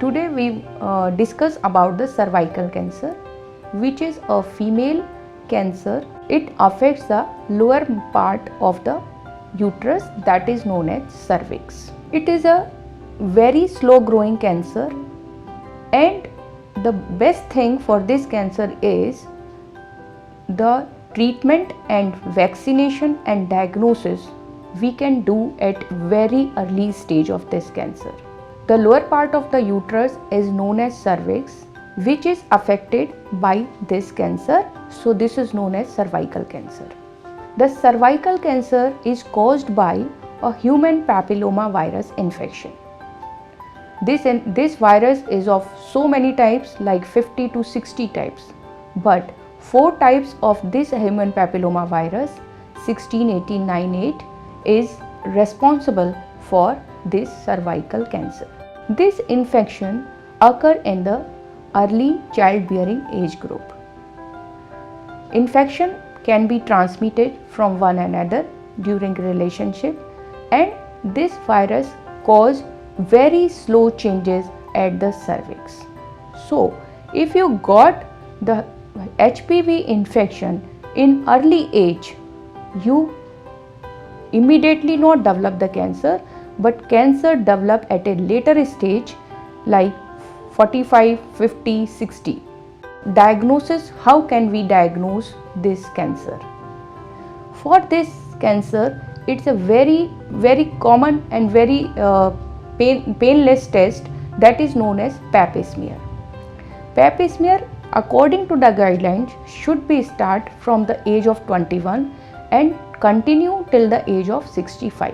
Today we discuss about the cervical cancer, which is a female cancer. It affects the lower part of the uterus, that is known as cervix. It is a very slow growing cancer, and the best thing for this cancer is the treatment and vaccination and diagnosis we can do at very early stage of this cancer. The lower part of the uterus is known as cervix, which is affected by this cancer, so this is known as cervical cancer. The cervical cancer is caused by a human papillomavirus infection. This virus is of so many types, like 50 to 60 types, but 4 types of this human papillomavirus 16, 18, 9, 8 is responsible for this cervical cancer. This infection occurs in the early childbearing age group. Infection can be transmitted from one another during relationship, and this virus causes very slow changes at the cervix. So, if you got the HPV infection in early age, you immediately not develop the cancer, but cancer develop at a later stage like 45, 50, 60. Diagnosis: how can we diagnose this cancer? For this cancer, it's a very common and very painless test that is known as Pap smear. Pap smear, according to the guidelines, should be start from the age of 21 and continue till the age of 65.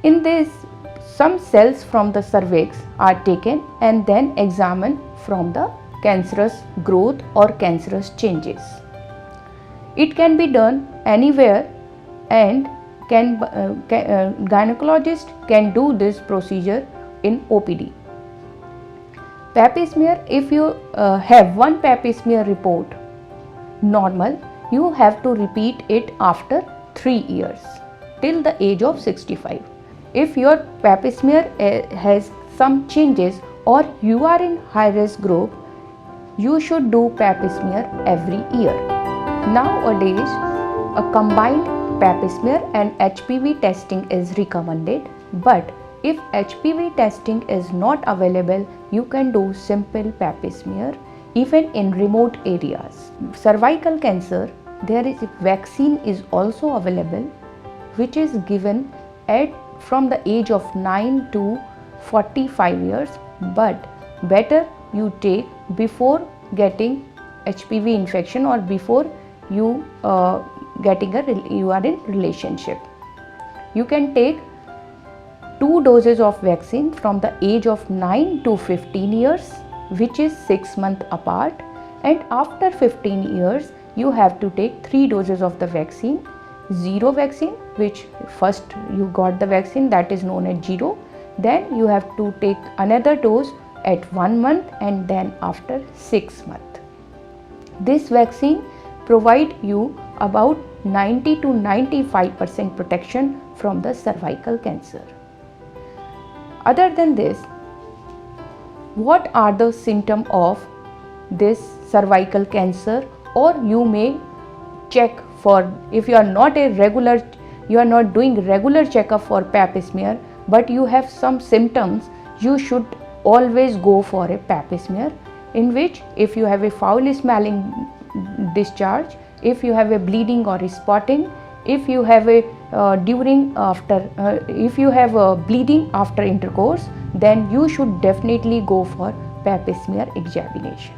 In this, some cells from the cervix are taken and then examined from the cancerous growth or cancerous changes. It can be done anywhere, and gynecologist can do this procedure in OPD. Pap smear, if you have one Pap smear report normal, you have to repeat it after 3 years till the age of 65. If your Pap smear has some changes or you are in high risk group, you should do Pap smear every year. Nowadays, a combined Pap smear and HPV testing is recommended, but if HPV testing is not available, you can do simple Pap smear even in remote areas. Cervical cancer, there is a vaccine is also available, which is given from the age of 9 to 45 years, but better you take before getting HPV infection or before you you are in relationship. You can take 2 doses of vaccine from the age of 9 to 15 years, which is 6 months apart, and after 15 years you have to take 3 doses of the vaccine. Zero vaccine, which first you got the vaccine, that is known as zero, then you have to take another dose at 1 month and then after 6 months. This vaccine provide you about 90 to 95% protection from the cervical cancer. Other than this, what are the symptoms of this cervical cancer? Or you may check for, if you are not doing regular checkup for Pap smear, but you have some symptoms, you should always go for a Pap smear, in which if you have a foul smelling discharge, if you have a bleeding or a spotting, if you have a bleeding after intercourse, then you should definitely go for Pap smear examination.